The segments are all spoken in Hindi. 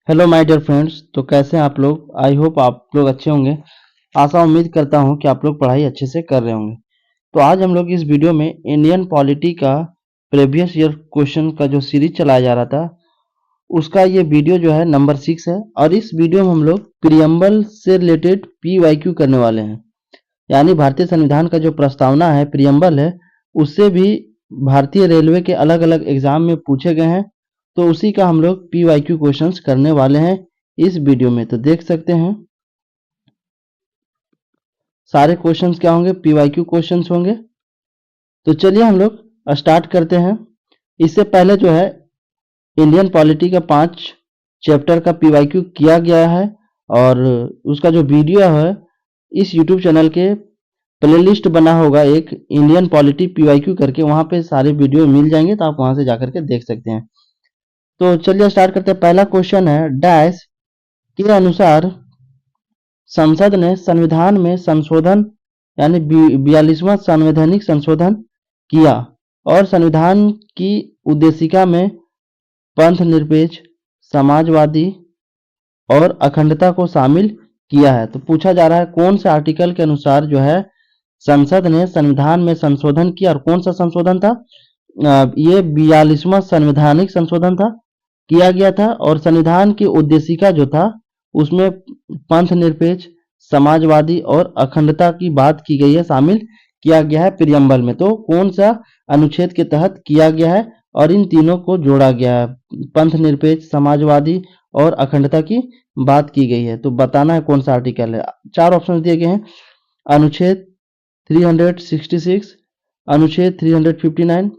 Hello my dear friends. तो कैसे हैं आप लोग? आई होप आप लोग अच्छे होंगे। आशा उम्मीद करता हूं कि आप लोग पढ़ाई अच्छे से कर रहे होंगे। तो आज हम लोग इस वीडियो में इंडियन पॉलिटी का प्रीवियस ईयर क्वेश्चन का जो सीरीज चलाया जा रहा था उसका ये वीडियो जो है नंबर 6 है। और इस वीडियो में हम लोग प्रियम्बल से रिलेटेड PYQ करने वाले हैं। यानी भारतीय संविधान का जो प्रस्तावना है, प्रियम्बल है, उससे भी भारतीय रेलवे के अलग अलग एग्जाम में पूछे गए हैं। तो उसी का हम लोग PYQ क्वेश्चंस करने वाले हैं इस वीडियो में। तो देख सकते हैं सारे क्वेश्चंस क्या होंगे, PYQ क्वेश्चंस होंगे। तो चलिए हम लोग स्टार्ट करते हैं। इससे पहले जो है इंडियन पॉलिटी का 5 चैप्टर का PYQ किया गया है और उसका जो वीडियो है इस यूट्यूब चैनल के प्लेलिस्ट बना होगा एक इंडियन पॉलिटी PYQ करके, वहां पे सारे वीडियो मिल जाएंगे, तो आप वहां से जाकर के देख सकते हैं। तो चलिए स्टार्ट करते हैं। पहला क्वेश्चन है, डैश के अनुसार संसद ने संविधान में संशोधन यानी 42वां संवैधानिक संशोधन किया और संविधान की उद्देशिका में पंथ निरपेक्ष, समाजवादी और अखंडता को शामिल किया है। तो पूछा जा रहा है कौन से आर्टिकल के अनुसार जो है संसद ने संविधान में संशोधन किया और कौन सा संशोधन था? ये 42वां संवैधानिक संशोधन था, किया गया था। और संविधान की उद्देशिका जो था उसमें पंथ निरपेक्ष, समाजवादी और अखंडता की बात की गई है, शामिल किया गया है प्रियम्बल में। तो कौन सा अनुच्छेद के तहत किया गया है और इन तीनों को जोड़ा गया है, पंथ निरपेक्ष, समाजवादी और अखंडता की बात की गई है। तो बताना है कौन सा आर्टिकल है। 4 ऑप्शन दिए गए हैं, अनुच्छेद 366, अनुच्छेद 359,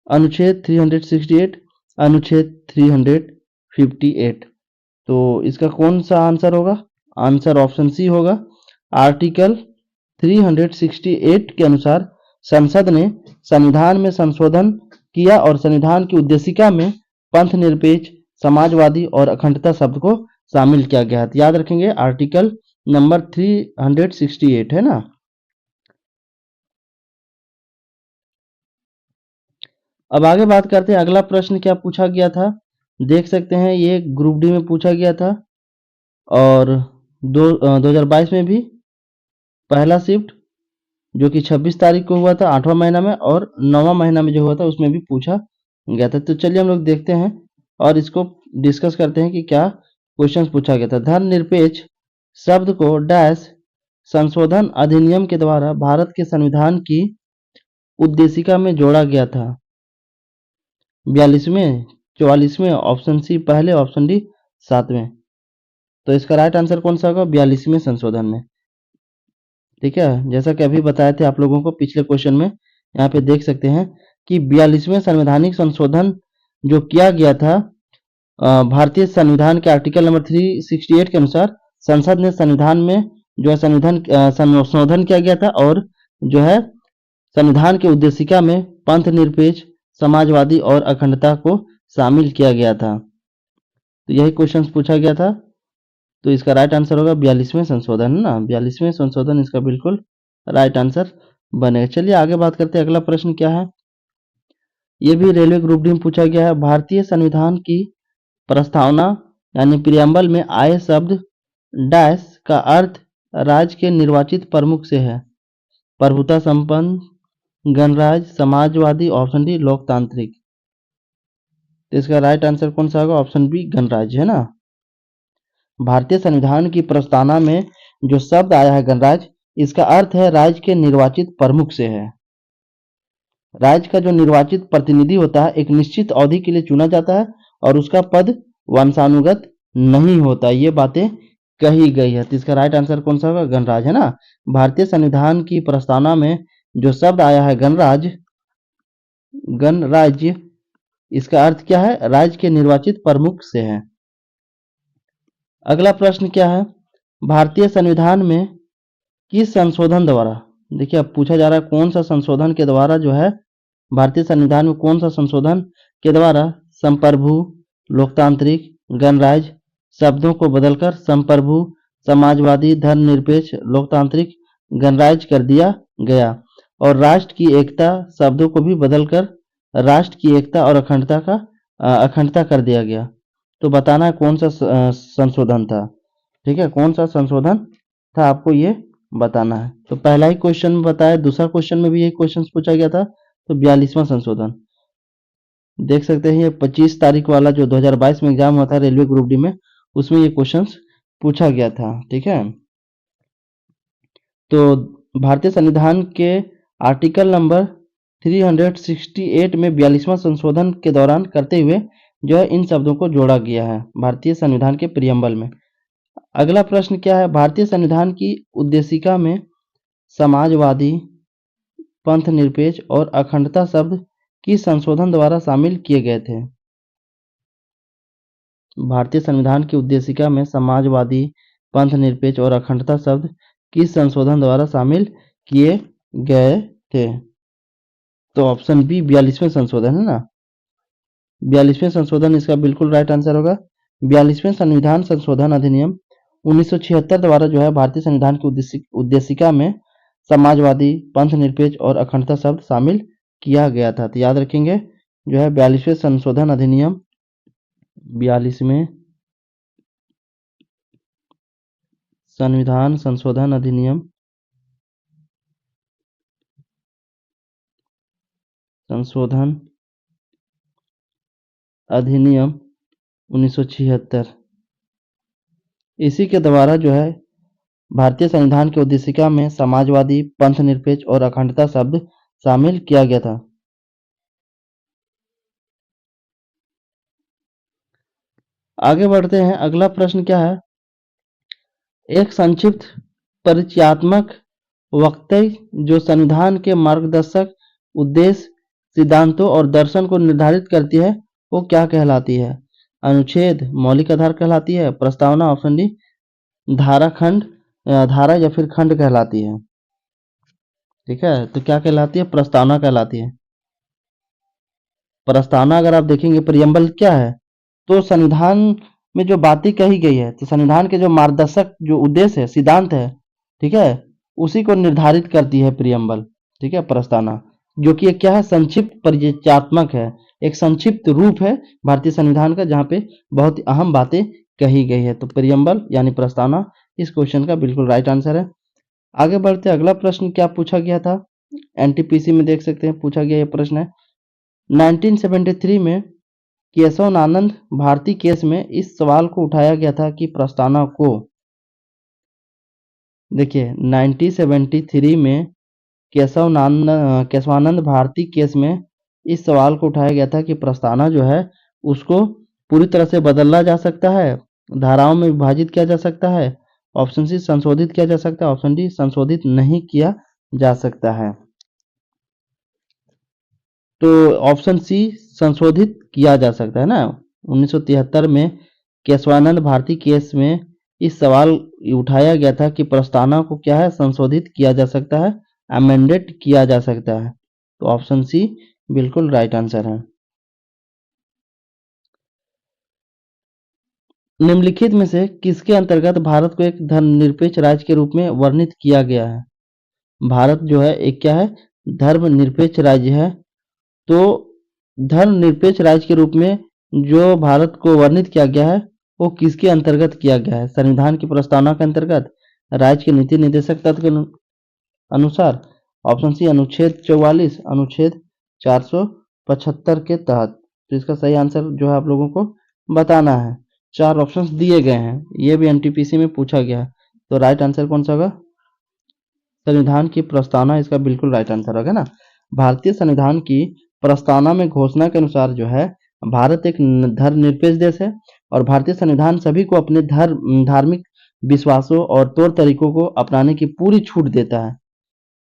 अनुच्छेद 368, अनुच्छेद 358। तो इसका कौन सा आंसर होगा? आंसर ऑप्शन सी होगा। आर्टिकल 368 के अनुसार संसद ने संविधान में संशोधन किया और संविधान की उद्देशिका में पंथ निरपेक्ष, समाजवादी और अखंडता शब्द को शामिल किया गया है। तो याद रखेंगे आर्टिकल नंबर 368 है ना। अब आगे बात करते हैं, अगला प्रश्न क्या पूछा गया था। देख सकते हैं ये ग्रुप डी में पूछा गया था और 2022 में भी पहला शिफ्ट जो कि 26 तारीख को हुआ था 8वां महीना में, और 9वां महीना में जो हुआ था उसमें भी पूछा गया था। तो चलिए हम लोग देखते हैं और इसको डिस्कस करते हैं कि क्या क्वेश्चन पूछा गया था। धर्मनिरपेक्ष शब्द को डैश संशोधन अधिनियम के द्वारा भारत के संविधान की उद्देशिका में जोड़ा गया था। 42वें, 44वें, ऑप्शन सी पहले, ऑप्शन डी 7वें। तो इसका राइट आंसर कौन सा होगा? 42वें संशोधन में। ठीक है, जैसा कि अभी बताए थे आप लोगों को पिछले क्वेश्चन में, यहाँ पे देख सकते हैं कि 42वें संवैधानिक संशोधन जो किया गया था भारतीय संविधान के आर्टिकल नंबर 368 के अनुसार संसद ने संविधान में जो है संशोधन किया गया था और जो है संविधान की उद्देशिका में पंथ निरपेक्ष, समाजवादी और अखंडता को शामिल किया गया था। तो यही क्वेश्चन पूछा गया था। तो इसका राइट आंसर होगा 42वें संशोधन, है ना। 42वें संशोधन इसका बिल्कुल राइट आंसर बनेगा। चलिए आगे बात करते हैं, अगला प्रश्न क्या है। ये भी रेलवे ग्रुप डी में पूछा गया है। भारतीय संविधान की प्रस्तावना यानी प्रियम्बल में आए शब्द डैश का अर्थ राज्य के निर्वाचित प्रमुख से है। प्रभुता संपन्न, गणराज्य, समाजवादी, ऑप्शन डी लोकतांत्रिक। तो इसका राइट आंसर कौन सा होगा? ऑप्शन बी गणराज्य, है ना। भारतीय संविधान की प्रस्तावना में जो शब्द आया है गणराज्य, इसका अर्थ है राज्य के निर्वाचित प्रमुख से है। राज्य का जो निर्वाचित प्रतिनिधि होता है एक निश्चित अवधि के लिए चुना जाता है और उसका पद वंशानुगत नहीं होता। ये बातें कही गई है। तो इसका राइट आंसर कौन सा होगा? गणराज्य, है ना। भारतीय संविधान की प्रस्तावना में जो शब्द आया है गणराज्य, गणराज्य, इसका अर्थ क्या है? राज्य के निर्वाचित प्रमुख से है। अगला प्रश्न क्या है, भारतीय संविधान में किस संशोधन द्वारा, देखिए अब पूछा जा रहा है कौन सा संशोधन के द्वारा जो है भारतीय संविधान में कौन सा संशोधन के द्वारा संप्रभु, लोकतांत्रिक, गणराज्य शब्दों को बदलकर संप्रभु, समाजवादी, धर्मनिरपेक्ष, लोकतांत्रिक, गणराज्य कर दिया गया और राष्ट्र की एकता शब्दों को भी बदलकर राष्ट्र की एकता और अखंडता कर दिया गया। तो बताना है कौन सा संशोधन था। ठीक है, कौन सा संशोधन था आपको ये बताना है। तो पहला ही क्वेश्चन में बताया, दूसरा क्वेश्चन में भी यही क्वेश्चन पूछा गया था। तो 42वां संशोधन देख सकते हैं, ये 25 तारीख वाला जो 2022 में एग्जाम हुआ था रेलवे ग्रुप डी में, उसमें ये क्वेश्चन पूछा गया था। ठीक है, तो भारतीय संविधान के आर्टिकल नंबर 368 में 42वां संशोधन के दौरान करते हुए जो है इन शब्दों को जोड़ा गया है भारतीय संविधान के प्रियम्बल में। अगला प्रश्न क्या है, भारतीय संविधान की उद्देशिका में समाजवादी, पंथ निरपेक्ष और अखंडता शब्द किस संशोधन द्वारा शामिल किए गए थे। भारतीय संविधान की उद्देशिका में समाजवादी, पंथ निरपेक्ष और अखंडता शब्द किस संशोधन द्वारा शामिल किए गए थे। तो ऑप्शन बी 42वें संशोधन है ना, 42वें संशोधन इसका बिल्कुल राइट आंसर होगा। 42वें संविधान संशोधन अधिनियम 1976 द्वारा जो है भारतीय संविधान की उद्देशिका में समाजवादी, पंथ निरपेक्ष और अखंडता शब्द शामिल किया गया था। तो याद रखेंगे जो है 42वें संशोधन अधिनियम, 42वें संविधान संशोधन अधिनियम अधिनियम 1976, इसी के द्वारा जो है भारतीय संविधान की उद्देशिका में समाजवादी, पंथ निरपेक्ष और अखंडता शब्द शामिल किया गया था। आगे बढ़ते हैं, अगला प्रश्न क्या है, एक संक्षिप्त परिचयात्मक वक्तव्य जो संविधान के मार्गदर्शक उद्देश्य, सिद्धांतों और दर्शन को निर्धारित करती है वो क्या कहलाती है। अनुच्छेद, मौलिक आधार कहलाती है, प्रस्तावना ऑप्शन डी, धारा या फिर खंड कहलाती है। ठीक है, तो क्या कहलाती है, प्रस्तावना कहलाती है। प्रस्तावना अगर आप देखेंगे प्रियम्बल क्या है, तो संविधान में जो बातें कही गई है, तो संविधान के जो मार्गदर्शक जो उद्देश्य है, सिद्धांत है, ठीक है, उसी को निर्धारित करती है प्रियम्बल। ठीक है, प्रस्तावना जो कि क्या है, संक्षिप्त परिचयात्मक है, एक संक्षिप्त रूप है भारतीय संविधान का जहाँ पे बहुत अहम बातें कही गई है। तो प्रियम्बल यानी प्रस्तावना इस क्वेश्चन का बिल्कुल राइट आंसर है। आगे बढ़ते, अगला प्रश्न क्या पूछा गया था, एनटीपीसी में देख सकते हैं पूछा गया ये प्रश्न है, 1973 में केशवानंद भारती केस में इस सवाल को उठाया गया था कि प्रस्तावना को, देखिए 1973 में केशवानंद भारती केस में इस सवाल को उठाया गया था कि प्रस्तावना जो है उसको पूरी तरह से बदला जा सकता है, धाराओं में विभाजित किया जा सकता है, ऑप्शन सी संशोधित किया जा सकता है, ऑप्शन डी संशोधित नहीं किया जा सकता है। तो ऑप्शन सी संशोधित किया जा सकता है ना। 1973 में केशवानंद भारती केस में इस सवाल उठाया गया था कि प्रस्तावना को क्या है, संशोधित किया जा सकता है, अमेंडेड किया जा सकता है। तो ऑप्शन सी बिल्कुल राइट आंसर है। निम्नलिखित में से किसके अंतर्गत भारत को एक धर्मनिरपेक्ष राज्य के रूप में वर्णित किया गया है। भारत जो है एक क्या है, धर्मनिरपेक्ष राज्य है। तो धर्मनिरपेक्ष राज्य के रूप में जो भारत को वर्णित किया गया है वो किसके अंतर्गत किया गया है, संविधान की प्रस्तावना के अंतर्गत, राज्य के नीति निर्देशक तत्व के अनुसार, ऑप्शन सी अनुच्छेद 44, अनुच्छेद 475 के तहत। तो इसका सही आंसर जो है आप लोगों को बताना है। 4 ऑप्शंस दिए गए हैं, ये भी एनटीपीसी में पूछा गया है। तो राइट आंसर कौन सा होगा, संविधान की प्रस्तावना इसका बिल्कुल राइट आंसर होगा ना। भारतीय संविधान की प्रस्तावना में घोषणा के अनुसार जो है भारत एक धर्मनिरपेक्ष देश है और भारतीय संविधान सभी को अपने धार्मिक विश्वासों और तौर तरीकों को अपनाने की पूरी छूट देता है।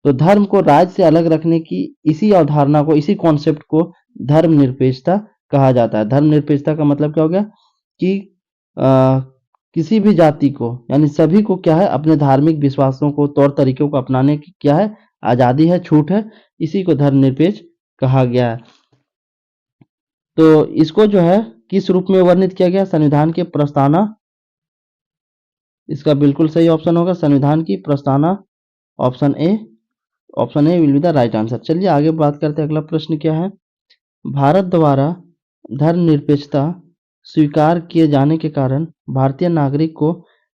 तो धर्म को राज्य से अलग रखने की इसी अवधारणा को, इसी कॉन्सेप्ट को धर्मनिरपेक्षता कहा जाता है। धर्मनिरपेक्षता का मतलब क्या हो गया कि किसी भी जाति को यानी सभी को क्या है, अपने धार्मिक विश्वासों को, तौर तरीकों को अपनाने की क्या है, आजादी है, छूट है, इसी को धर्मनिरपेक्ष कहा गया है। तो इसको जो है किस रूप में वर्णित किया गया, संविधान की प्रस्तावना, इसका बिल्कुल सही ऑप्शन होगा संविधान की प्रस्तावना, option A will be the right answer. चलिए आगे बात करते हैं, अगला प्रश्न क्या है, भारत द्वारा धर्मनिरपेक्षता स्वीकार किए जाने के कारण भारतीय नागरिक को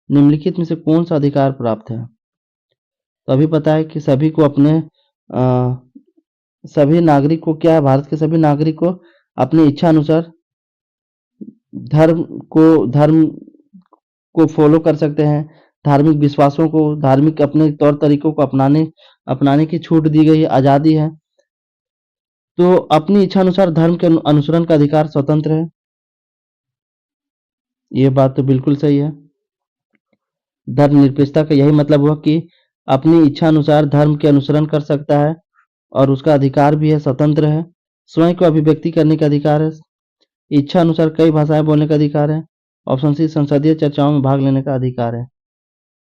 निम्नलिखित में से कौन सा अधिकार प्राप्त है? तो अभी पता है कि सभी को अपने सभी नागरिक को क्या है, भारत के सभी नागरिक को अपनी इच्छा अनुसार धर्म को फॉलो कर सकते हैं, धार्मिक विश्वासों को, धार्मिक अपने तौर तरीकों को अपनाने की छूट दी गई है, आजादी है। तो अपनी इच्छा अनुसार धर्म के अनुसरण का अधिकार स्वतंत्र है। ये बात तो बिल्कुल सही है। धर्मनिरपेक्षता का यही मतलब हुआ कि अपनी इच्छा अनुसार धर्म के अनुसरण कर सकता है और उसका अधिकार भी है, स्वतंत्र है। स्वयं को अभिव्यक्ति करने का अधिकार है। इच्छा अनुसार कई भाषाएं बोलने का अधिकार है। ऑप्शन सी, संसदीय चर्चाओं में भाग लेने का अधिकार है।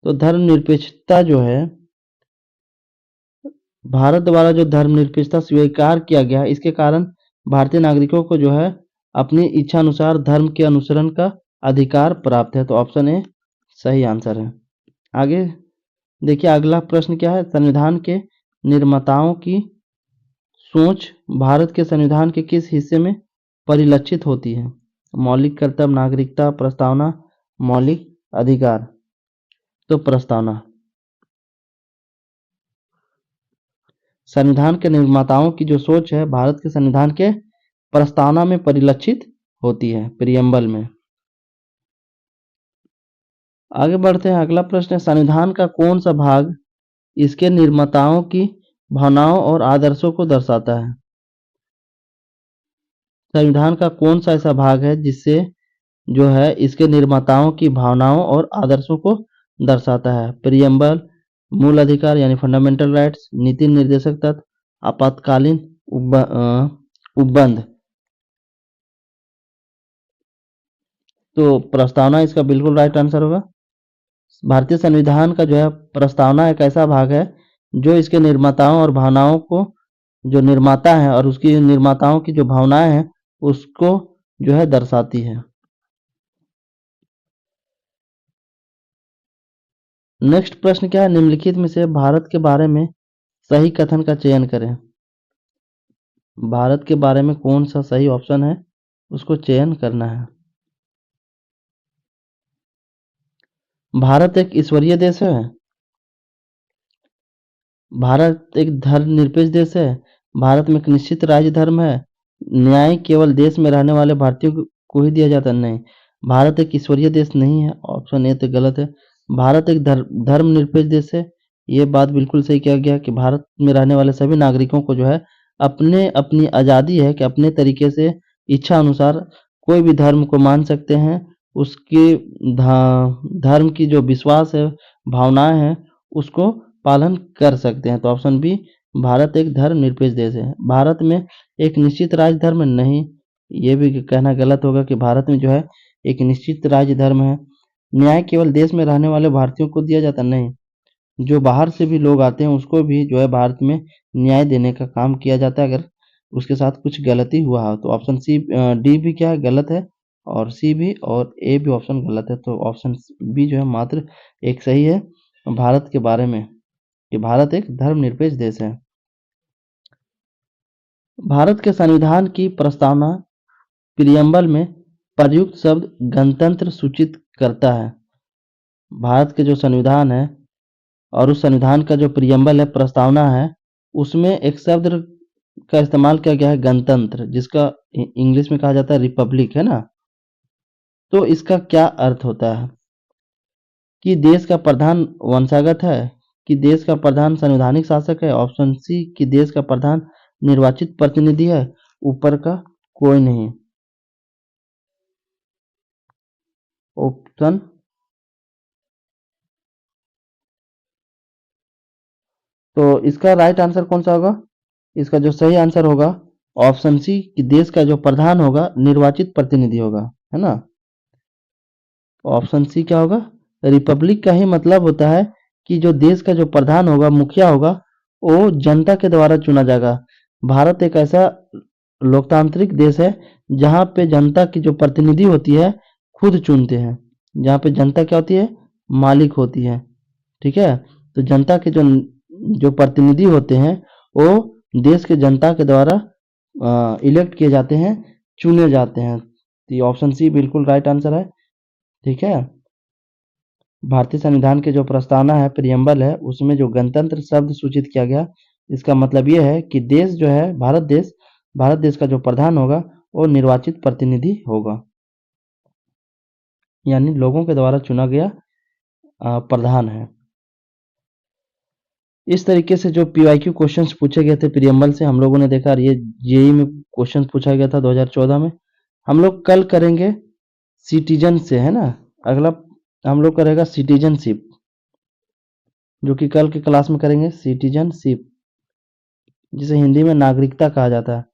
तो धर्मनिरपेक्षता जो है, भारत द्वारा जो धर्मनिरपेक्षता स्वीकार किया गया है, इसके कारण भारतीय नागरिकों को जो है अपनी इच्छा अनुसार धर्म के अनुसरण का अधिकार प्राप्त है। तो ऑप्शन ए सही आंसर है। आगे देखिए अगला प्रश्न क्या है, संविधान के निर्माताओं की सोच भारत के संविधान के किस हिस्से में परिलक्षित होती है? मौलिक कर्तव्य, नागरिकता, प्रस्तावना, मौलिक अधिकार। तो प्रस्तावना। संविधान के निर्माताओं की जो सोच है भारत के संविधान के प्रस्तावना में परिलक्षित होती है, प्रियम्बल में। आगे बढ़ते हैं, अगला प्रश्न है, संविधान का कौन सा भाग इसके निर्माताओं की भावनाओं और आदर्शों को दर्शाता है? संविधान का कौन सा ऐसा भाग है जिससे जो है इसके निर्माताओं की भावनाओं और आदर्शों को दर्शाता है? प्रियम्बल, मूल अधिकार यानी फंडामेंटल राइट्स, नीति निर्देशक तत्व, आपातकालीन उपबंध। तो प्रस्तावना इसका बिल्कुल राइट आंसर होगा। भारतीय संविधान का जो है प्रस्तावना एक ऐसा भाग है जो इसके निर्माताओं और भावनाओं को, जो निर्माता है और उसकी निर्माताओं की जो भावनाएं हैं उसको जो है दर्शाती है। नेक्स्ट प्रश्न क्या है, निम्नलिखित में से भारत के बारे में सही कथन का चयन करें। भारत के बारे में कौन सा सही ऑप्शन है उसको चयन करना है। भारत एक ईश्वरीय देश है। भारत एक धर्मनिरपेक्ष देश है। भारत में एक निश्चित राज्य धर्म है। न्याय केवल देश में रहने वाले भारतीयों को ही दिया जाता है। नहीं, भारत एक ईश्वरीय देश नहीं है। ऑप्शन ए तो गलत है। भारत एक धर्मनिरपेक्ष देश है। ये बात बिल्कुल सही किया गया कि भारत में रहने वाले सभी नागरिकों को जो है अपनी आज़ादी है कि अपने तरीके से इच्छा अनुसार कोई भी धर्म को मान सकते हैं। उसके धर्म की जो विश्वास है, भावनाएं हैं, उसको पालन कर सकते हैं। तो ऑप्शन बी, भारत एक धर्मनिरपेक्ष देश है। भारत में एक निश्चित राज्य धर्म नहीं, ये भी कहना गलत होगा कि भारत में जो है एक निश्चित राज्य धर्म है। न्याय केवल देश में रहने वाले भारतीयों को दिया जाता नहीं, जो बाहर से भी लोग आते हैं उसको भी जो है भारत में न्याय देने का काम किया जाता है अगर उसके साथ कुछ गलती हुआ हो। तो ऑप्शन सी, डी भी क्या है, गलत है, और सी भी और ए भी ऑप्शन गलत है। तो ऑप्शन बी जो है मात्र एक सही है भारत के बारे में, कि भारत एक धर्मनिरपेक्ष देश है। भारत के संविधान की प्रस्तावना प्रियम्बल में प्रयुक्त शब्द गणतंत्र सूचित करता है। भारत के जो संविधान है और उस संविधान का जो प्रियम्बल है, प्रस्तावना है, उसमें एक शब्द का इस्तेमाल किया गया है गणतंत्र, जिसका इंग्लिश में कहा जाता है रिपब्लिक, है ना। तो इसका क्या अर्थ होता है कि देश का प्रधान वंशागत है, कि देश का प्रधान संवैधानिक शासक है। ऑप्शन सी, कि देश का प्रधान निर्वाचित प्रतिनिधि है, ऊपर का कोई नहीं। ऑप्शन तो इसका राइट आंसर कौन सा होगा? इसका जो सही आंसर होगा ऑप्शन सी, कि देश का जो प्रधान होगा निर्वाचित प्रतिनिधि होगा, है ना। ऑप्शन सी क्या होगा? रिपब्लिक का ही मतलब होता है कि जो देश का जो प्रधान होगा, मुखिया होगा, वो जनता के द्वारा चुना जाएगा। भारत एक ऐसा लोकतांत्रिक देश है जहाँ पे जनता की जो प्रतिनिधि होती है खुद चुनते हैं, जहाँ पे जनता क्या होती है, मालिक होती है। ठीक है, तो जनता के जो प्रतिनिधि होते हैं वो देश के जनता के द्वारा इलेक्ट किए जाते हैं, चुने जाते हैं। तो ये ऑप्शन सी बिल्कुल राइट आंसर है। ठीक है, भारतीय संविधान के जो प्रस्तावना है, प्रियम्बल है, उसमें जो गणतंत्र शब्द सूचित किया गया, इसका मतलब ये है कि देश जो है, भारत देश का जो प्रधान होगा वो निर्वाचित प्रतिनिधि होगा, यानी लोगों के द्वारा चुना गया प्रधान है। इस तरीके से जो पीवाईक्यू क्वेश्चंस पूछे गए थे प्रियम्बल से हम लोगों ने देखा, और ये जेईई में क्वेश्चन पूछा गया था 2014 में। हम लोग कल करेंगे सिटीजन से, है ना, अगला हम लोग करेगा सिटीजनशिप, जो कि कल के क्लास में करेंगे सिटीजनशिप, जिसे हिंदी में नागरिकता कहा जाता है।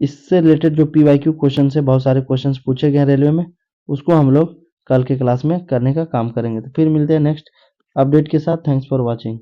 इससे रिलेटेड जो पीवाईक्यू क्वेश्चन है, बहुत सारे क्वेश्चंस पूछे गए हैं रेलवे में, उसको हम लोग कल के क्लास में करने का काम करेंगे। तो फिर मिलते हैं नेक्स्ट अपडेट के साथ। Thanks for watching.